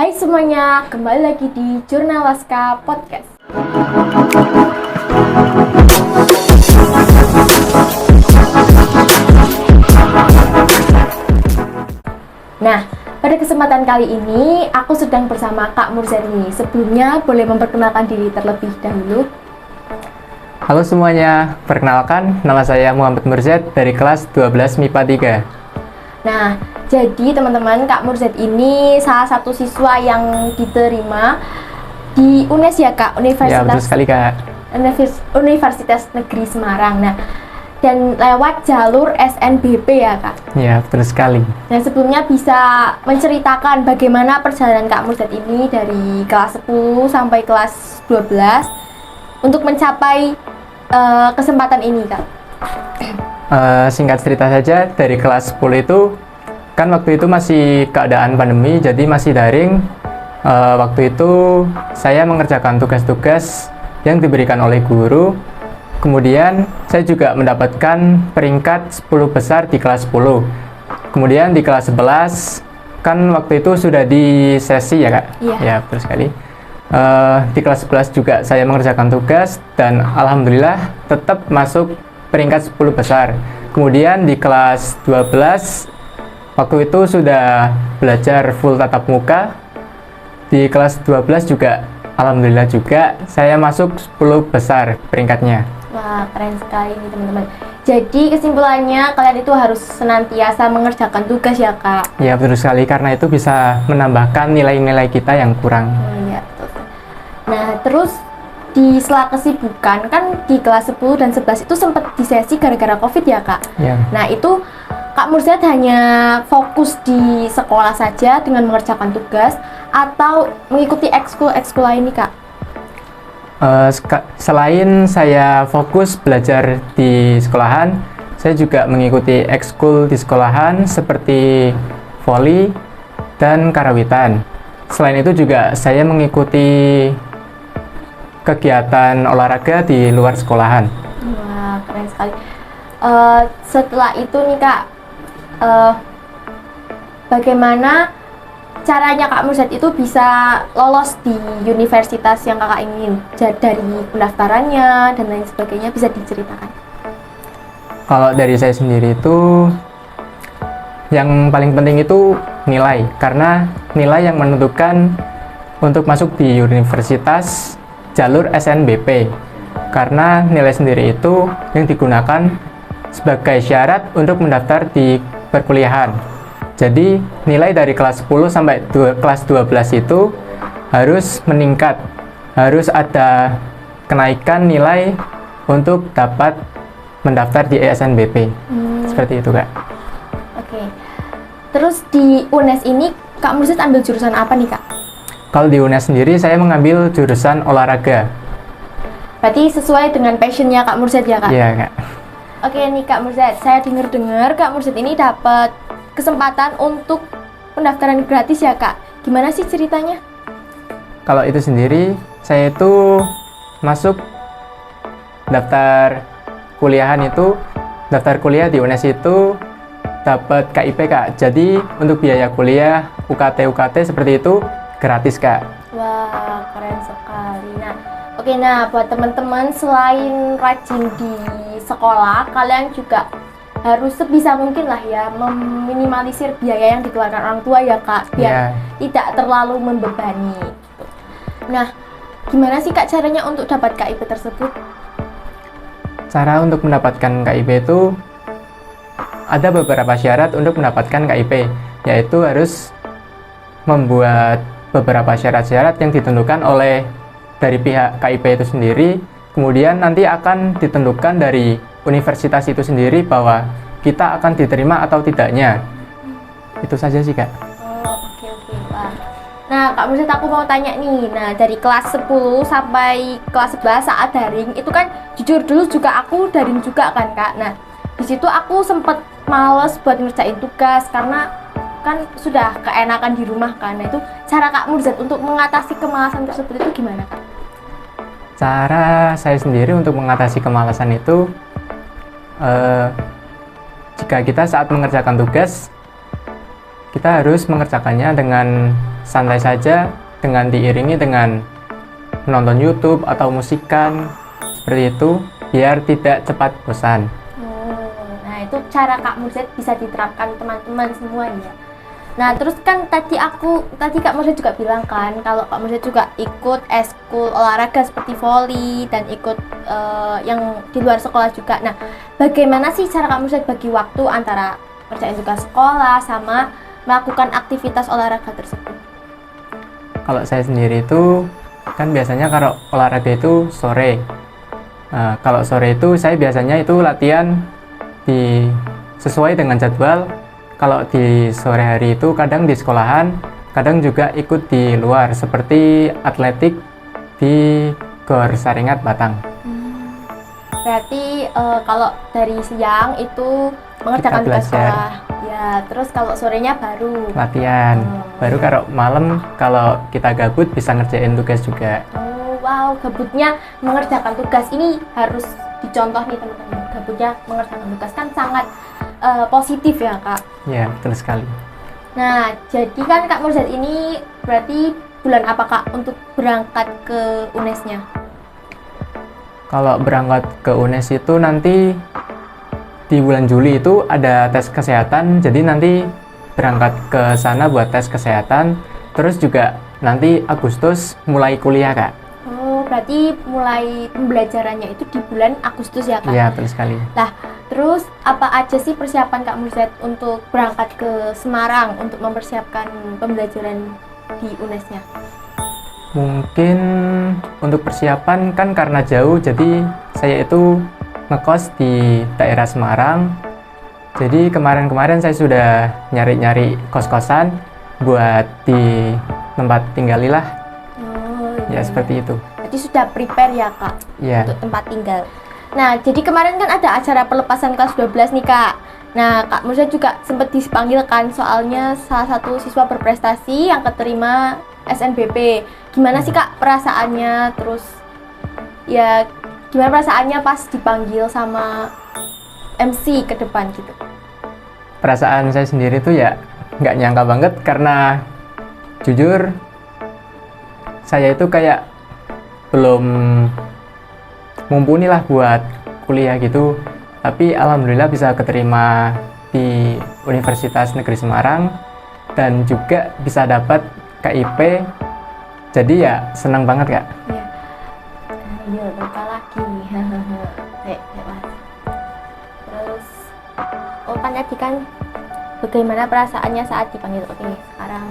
Hai semuanya, kembali lagi di Jurnalaska Podcast. Nah, pada kesempatan kali ini aku sedang bersama Kak Murzat nih. Sebelumnya boleh memperkenalkan diri terlebih dahulu. Halo semuanya, perkenalkan nama saya Muhammad Murzat dari kelas 12 MIPA 3. Nah, jadi teman-teman, Kak Murzat ini salah satu siswa yang diterima di UNES ya Kak, Ya, betul sekali Kak. Universitas Negeri Semarang. Nah, dan lewat jalur SNBP ya Kak. Ya, betul sekali. Nah, sebelumnya bisa menceritakan bagaimana perjalanan Kak Murzat ini dari kelas 10 sampai kelas 12 untuk mencapai kesempatan ini Kak. Singkat cerita saja, dari kelas 10 itu kan waktu itu masih keadaan pandemi, jadi masih daring. Waktu itu saya mengerjakan tugas-tugas yang diberikan oleh guru. Kemudian saya juga mendapatkan peringkat 10 besar di kelas 10. Kemudian di kelas 11 kan waktu itu sudah di sesi ya Kak? Iya. Ya, betul sekali. Di kelas 11 juga saya mengerjakan tugas dan alhamdulillah tetap masuk peringkat 10 besar. Kemudian di kelas 12 waktu itu sudah belajar full tatap muka. Di kelas 12 juga alhamdulillah juga saya masuk 10 besar peringkatnya. Wah, keren sekali nih teman-teman. Jadi kesimpulannya kalian itu harus senantiasa mengerjakan tugas ya Kak. Ya, betul sekali, karena itu bisa menambahkan nilai-nilai kita yang kurang. Oh iya, betul. Nah, terus di sela kesibukan kan di kelas 10 dan 11 itu sempat di sesi gara-gara Covid ya Kak. Ya. Nah, itu Kak Murzat hanya fokus di sekolah saja dengan mengerjakan tugas atau mengikuti ekskul lain nih Kak? Selain saya fokus belajar di sekolahan, saya juga mengikuti ekskul di sekolahan seperti voli dan karawitan. Selain itu juga saya mengikuti kegiatan olahraga di luar sekolahan. Wah, keren sekali. Setelah itu nih Kak, bagaimana caranya Kak Murzat itu bisa lolos di universitas yang Kakak ingin? Dari pendaftarannya dan lain sebagainya, bisa diceritakan? Kalau dari saya sendiri itu yang paling penting itu nilai, karena nilai yang menentukan untuk masuk di universitas jalur SNBP, karena nilai sendiri itu yang digunakan sebagai syarat untuk mendaftar di perkuliahan. Jadi nilai dari kelas 10 sampai kelas 12 itu harus meningkat, harus ada kenaikan nilai untuk dapat mendaftar di SNBP. Seperti itu Kak. Oke. Terus di UNES ini Kak Murzat ambil jurusan apa nih Kak? Kalau di UNES sendiri saya mengambil jurusan olahraga. Berarti sesuai dengan passionnya Kak Murzat ya Kak? Iya Kak. Oke nih Kak Murzat, saya dengar Kak Murzat ini dapat kesempatan untuk pendaftaran gratis ya Kak. Gimana sih ceritanya? Kalau itu sendiri, saya itu masuk daftar kuliah di UNES itu dapat KIP Kak. Jadi untuk biaya kuliah, UKT seperti itu gratis Kak. Wah, keren sekali. Nah, buat teman-teman selain rajin di sekolah, kalian juga harus sebisa mungkin lah ya meminimalisir biaya yang dikeluarkan orang tua ya Kak, biar tidak terlalu membebani gitu. Nah, gimana sih Kak caranya untuk dapat KIP tersebut? Cara untuk mendapatkan KIP itu ada beberapa syarat untuk mendapatkan KIP, yaitu harus membuat beberapa syarat-syarat yang ditentukan oleh dari pihak KIP itu sendiri. Kemudian nanti akan ditentukan dari universitas itu sendiri bahwa kita akan diterima atau tidaknya. Itu saja sih Kak. Oh, oke. Wah. Nah, Kak Murzat, aku mau tanya nih. Nah, dari kelas 10 sampai kelas 11 saat daring, itu kan jujur dulu juga aku daring juga kan Kak. Nah, di situ aku sempet males buat ngerjain tugas karena kan sudah keenakan di rumah kan. Nah, itu cara Kak Murzat untuk mengatasi kemalasan tersebut itu gimana Kak? Cara saya sendiri untuk mengatasi kemalasan itu, jika kita saat mengerjakan tugas, kita harus mengerjakannya dengan santai saja dengan diiringi dengan menonton YouTube atau musikan seperti itu biar tidak cepat bosan. Nah itu cara Kak Murzad bisa diterapkan teman-teman semua ya. Nah terus kan tadi Kak Murzad juga bilang kan kalau Kak Murzad juga ikut eskul olahraga seperti voli dan ikut yang di luar sekolah juga. Nah bagaimana sih cara Kak Murzad bagi waktu antara kerjain tugas sekolah sama melakukan aktivitas olahraga tersebut? Kalau saya sendiri itu kan biasanya kalau olahraga itu sore. Nah, kalau sore itu saya biasanya itu latihan sesuai dengan jadwal. Kalau di sore hari itu kadang di sekolahan, kadang juga ikut di luar seperti atletik di Gor Saringat Batang. Berarti kalau dari siang itu mengerjakan tugas sekolah, ya. Terus kalau sorenya baru latihan. Baru kalau malam kalau kita gabut bisa ngerjain tugas juga. Oh wow, gabutnya mengerjakan tugas ini harus dicontoh nih teman-teman. Gabutnya mengerjakan tugas kan sangat positif ya Kak. Ya betul sekali. Nah jadi kan Kak Murzad ini berarti bulan apa Kak untuk berangkat ke UNES-nya? Kalau berangkat ke UNES itu nanti di bulan Juli itu ada tes kesehatan, jadi nanti berangkat ke sana buat tes kesehatan, terus juga nanti Agustus mulai kuliah Kak. Oh berarti mulai pembelajarannya itu di bulan Agustus ya Kak? Iya betul sekali. Nah terus apa aja sih persiapan Kak Murzad untuk berangkat ke Semarang untuk mempersiapkan pembelajaran di UNES-nya? Mungkin untuk persiapan kan karena jauh, jadi saya itu ngekos di daerah Semarang. Jadi kemarin-kemarin saya sudah nyari-nyari kos-kosan buat di tempat tinggalilah. Oh, ya seperti itu. Jadi sudah prepare ya Kak untuk tempat tinggal. Nah jadi kemarin kan ada acara pelepasan kelas 12 nih Kak. Nah Kak Murzad juga sempat dipanggil kan soalnya salah satu siswa berprestasi yang keterima SNBP. Gimana sih Kak perasaannya, terus ya gimana perasaannya pas dipanggil sama MC ke depan gitu? Perasaan saya sendiri tuh ya nggak nyangka banget karena jujur saya itu kayak belum mumpuni lah buat kuliah gitu. Tapi alhamdulillah bisa keterima di Universitas Negeri Semarang dan juga bisa dapat KIP. Jadi ya senang banget Kak. Iya. Iya, lupa lagi. Terus, kan tadi kan bagaimana perasaannya saat dipanggil? Oke, sekarang.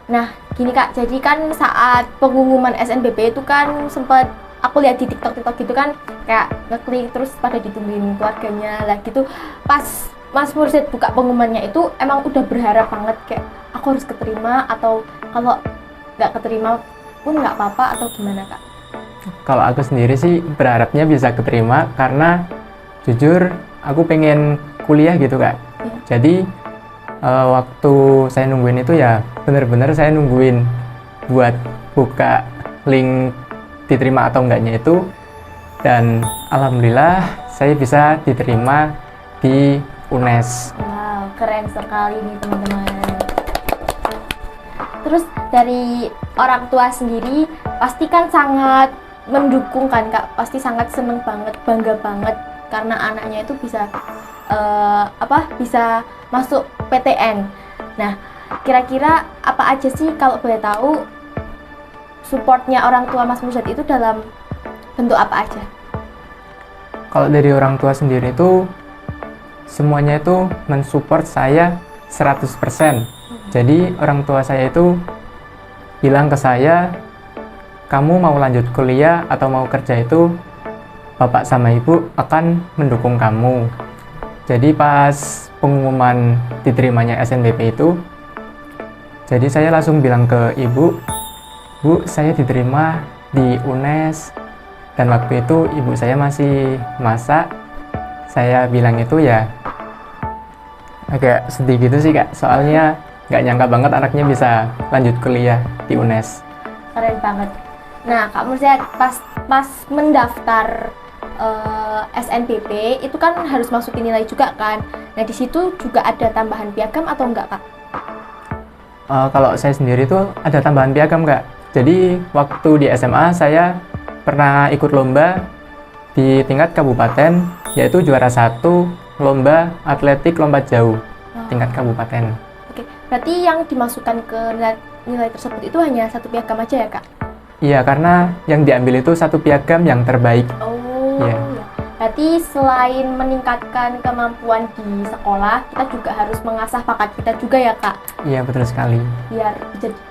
Nah, gini Kak, jadi kan saat pengumuman SNBP itu kan sempat aku lihat di TikTok gitu kan kayak ngeklik terus pada ditungguin keluarganya lah gitu. Pas Mas Murzad buka pengumumannya itu emang udah berharap banget kayak aku harus keterima atau kalau nggak keterima pun nggak apa-apa atau gimana Kak? Kalau aku sendiri sih berharapnya bisa keterima karena jujur aku pengen kuliah gitu Kak. Jadi waktu saya nungguin itu ya bener-bener saya nungguin buat buka link diterima atau enggaknya itu, dan alhamdulillah saya bisa diterima di UNES. Wow, keren sekali nih teman-teman. Terus dari orang tua sendiri pasti kan sangat mendukung kan Kak, pasti sangat seneng banget, bangga banget karena anaknya itu bisa bisa masuk PTN. Nah, kira-kira apa aja sih kalau boleh tahu supportnya orang tua Mas Murzad itu dalam bentuk apa aja? Kalau dari orang tua sendiri itu semuanya itu mensupport saya 100%. Jadi orang tua saya itu bilang ke saya, kamu mau lanjut kuliah atau mau kerja itu bapak sama ibu akan mendukung kamu. Jadi pas pengumuman diterimanya SNBP itu, jadi saya langsung bilang ke ibu, Bu, saya diterima di UNES, dan waktu itu ibu saya masih masak. Saya bilang itu ya agak sedih gitu sih Kak, soalnya nggak nyangka banget anaknya bisa lanjut kuliah di UNES. Keren banget. Nah Kak Murzad pas mendaftar SNBP itu kan harus masukin nilai juga kan. Nah di situ juga ada tambahan piagam atau enggak Kak? Kalau saya sendiri tuh ada tambahan piagam Kak. Jadi waktu di SMA saya pernah ikut lomba di tingkat kabupaten, yaitu juara 1 lomba atletik lompat jauh tingkat kabupaten. Oke, berarti yang dimasukkan ke nilai tersebut itu hanya satu piagam aja ya Kak? Iya, karena yang diambil itu satu piagam yang terbaik. Oh, Iya. ya. Berarti selain meningkatkan kemampuan di sekolah, kita juga harus mengasah bakat kita juga ya Kak, Iya, betul sekali. biar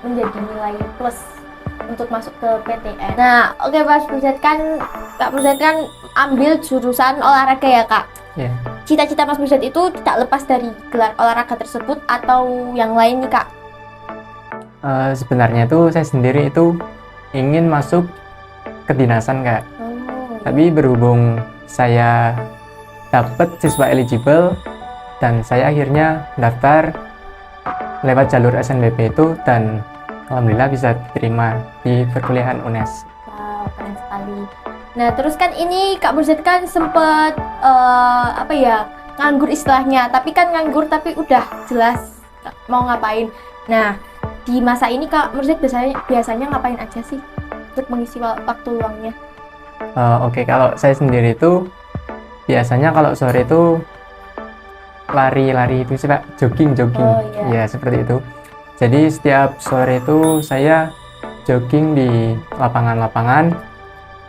menjadi nilai plus untuk masuk ke PTN. Nah, oke Mas Buset kan, Kak Buset kan ambil jurusan olahraga ya Kak. Iya. Cita-cita Mas Buset itu tidak lepas dari gelar olahraga tersebut atau yang lain nih Kak? Sebenarnya itu saya sendiri itu ingin masuk kedinasan Kak. Oh, Tapi berhubung saya dapat siswa eligible dan saya akhirnya daftar lewat jalur SNBP itu dan alhamdulillah bisa diterima di perkuliahan UNES. wow, keren sekali. Nah, terus kan ini Kak Burzet kan sempet nganggur istilahnya, tapi kan nganggur tapi udah jelas mau ngapain. Nah, di masa ini Kak Burzet biasanya ngapain aja sih untuk mengisi waktu luangnya? Oke, kalau saya sendiri itu biasanya kalau sore itu lari-lari itu sih Pak, jogging. Oh, iya. Ya, seperti itu. Jadi setiap sore itu saya jogging di lapangan-lapangan,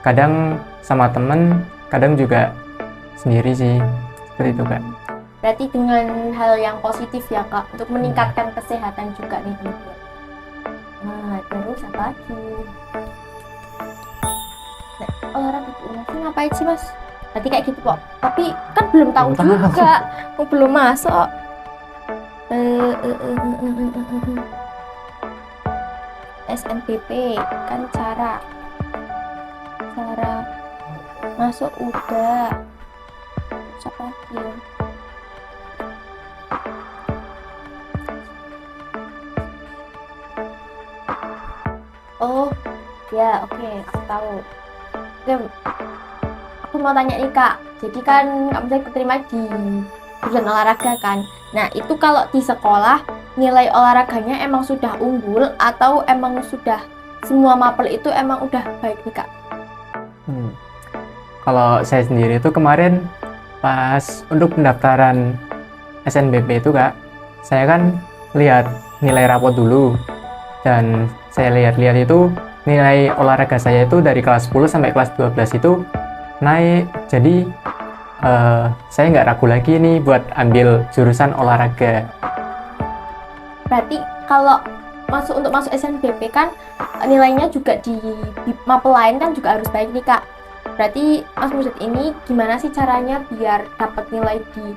kadang sama temen, kadang juga sendiri sih, seperti itu Kak. Berarti dengan hal yang positif ya Kak, untuk meningkatkan kesehatan juga nih teman-teman. Nah, terus apa lagi? Nah, olahraga sih ngapain sih Mas? Berarti kayak gitu kok. Tapi kan belum tahu Belum tahu. juga, belum masuk. SNBP kan cara masuk udah. Siapa lagi? Oh, ya oke, aku tahu. Oke, aku mau tanya nih Kak. Jadi kan Kak bisa keterima di jurusan olahraga kan. Nah, itu kalau di sekolah nilai olahraganya emang sudah unggul atau emang sudah semua mapel itu emang udah baik nih Kak? Kalau saya sendiri itu kemarin pas untuk pendaftaran SNBP itu Kak, saya kan lihat nilai rapot dulu dan saya lihat-lihat itu nilai olahraga saya itu dari kelas 10 sampai kelas 12 itu naik. Jadi saya nggak ragu lagi nih buat ambil jurusan olahraga. Berarti kalau untuk masuk SNBP kan nilainya juga di mapel lain kan juga harus baik nih Kak. Berarti Mas Mujid ini gimana sih caranya biar dapat nilai di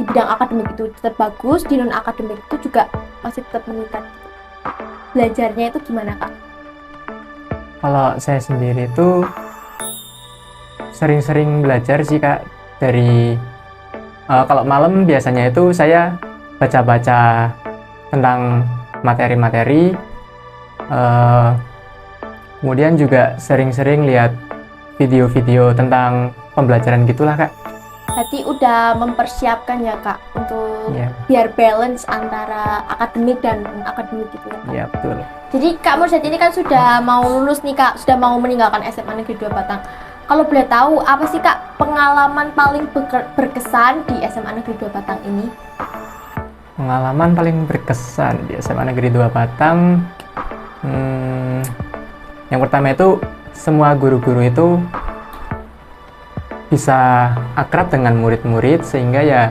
bidang akademik itu tetap bagus, di non akademik itu juga masih tetap meningkat? Belajarnya itu gimana Kak? Kalau saya sendiri itu sering-sering belajar sih Kak dari kalau malam biasanya itu saya baca-baca tentang materi-materi, kemudian juga sering-sering lihat video-video tentang pembelajaran gitulah Kak. Berarti udah mempersiapkan ya Kak untuk Iya. biar balance antara akademik dan non akademik gitu ya Kak? Iya betul. Jadi Kak Mursyad ini kan sudah mau lulus nih Kak, sudah mau meninggalkan SMA Negeri 2 Batang. Kalau boleh tahu, apa sih Kak pengalaman paling berkesan di SMA Negeri 2 Batang ini? Pengalaman paling berkesan di SMA Negeri 2 Batang, yang pertama itu semua guru-guru itu bisa akrab dengan murid-murid sehingga ya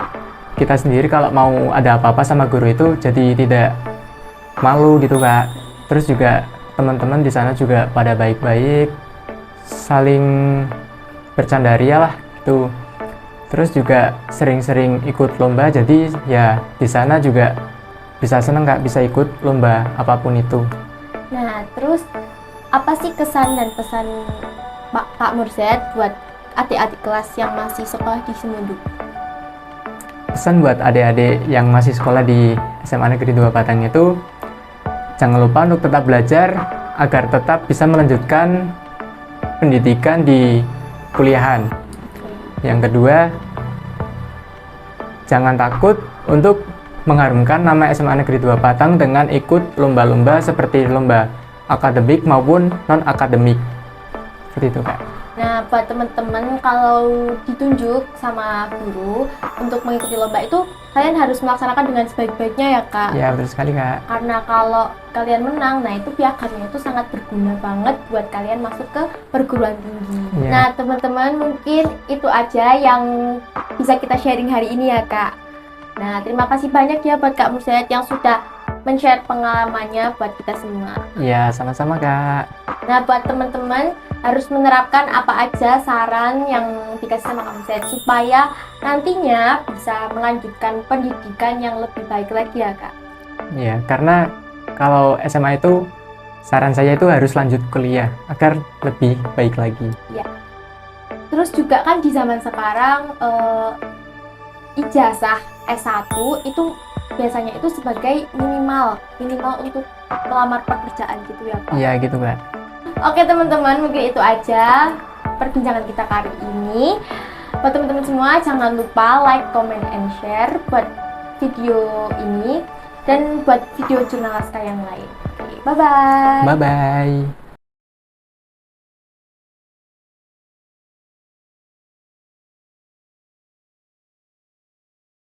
kita sendiri kalau mau ada apa-apa sama guru itu jadi tidak malu gitu Kak. Terus juga teman-teman di sana juga pada baik-baik, saling bercanda ria lah gitu. Terus juga sering-sering ikut lomba, jadi ya di sana juga bisa seneng Kak, bisa ikut lomba apapun itu. Nah, terus apa sih kesan dan pesan Pak Mursyad buat adik-adik kelas yang masih sekolah di Semundu? Pesan buat adik-adik yang masih sekolah di SMA Negeri 2 Batang itu, jangan lupa untuk tetap belajar agar tetap bisa melanjutkan pendidikan di kuliahan. Yang kedua, jangan takut untuk mengharumkan nama SMA Negeri 2 Patang dengan ikut lomba-lomba seperti lomba akademik maupun non-akademik. Seperti itu, Kak. Nah, buat teman-teman kalau ditunjuk sama guru untuk mengikuti lomba itu, kalian harus melaksanakan dengan sebaik-baiknya ya, Kak. Ya, betul sekali, Kak. Karena kalau kalian menang, nah itu piagamnya itu sangat berguna banget buat kalian masuk ke perguruan tinggi. Iya. Nah, teman-teman mungkin itu aja yang bisa kita sharing hari ini ya, Kak. Nah, terima kasih banyak ya buat Kak Mursyad yang sudah men-share pengalamannya buat kita semua. Ya, sama-sama, Kak. Nah, buat teman-teman harus menerapkan apa aja saran yang dikasih sama Kak Mursyad supaya nantinya bisa melanjutkan pendidikan yang lebih baik lagi ya, Kak. Ya, karena kalau SMA itu saran saya itu harus lanjut kuliah agar lebih baik lagi. Terus juga kan di zaman sekarang ijazah S1 itu biasanya itu sebagai minimal untuk melamar pekerjaan gitu ya, Pak. Iya, gitu, Kak. Oke teman-teman, mungkin itu aja perbincangan kita kali ini. Buat teman-teman semua, jangan lupa like, comment, and share buat video ini dan buat video Jurnalaska yang lain. Oke, bye-bye. Bye-bye.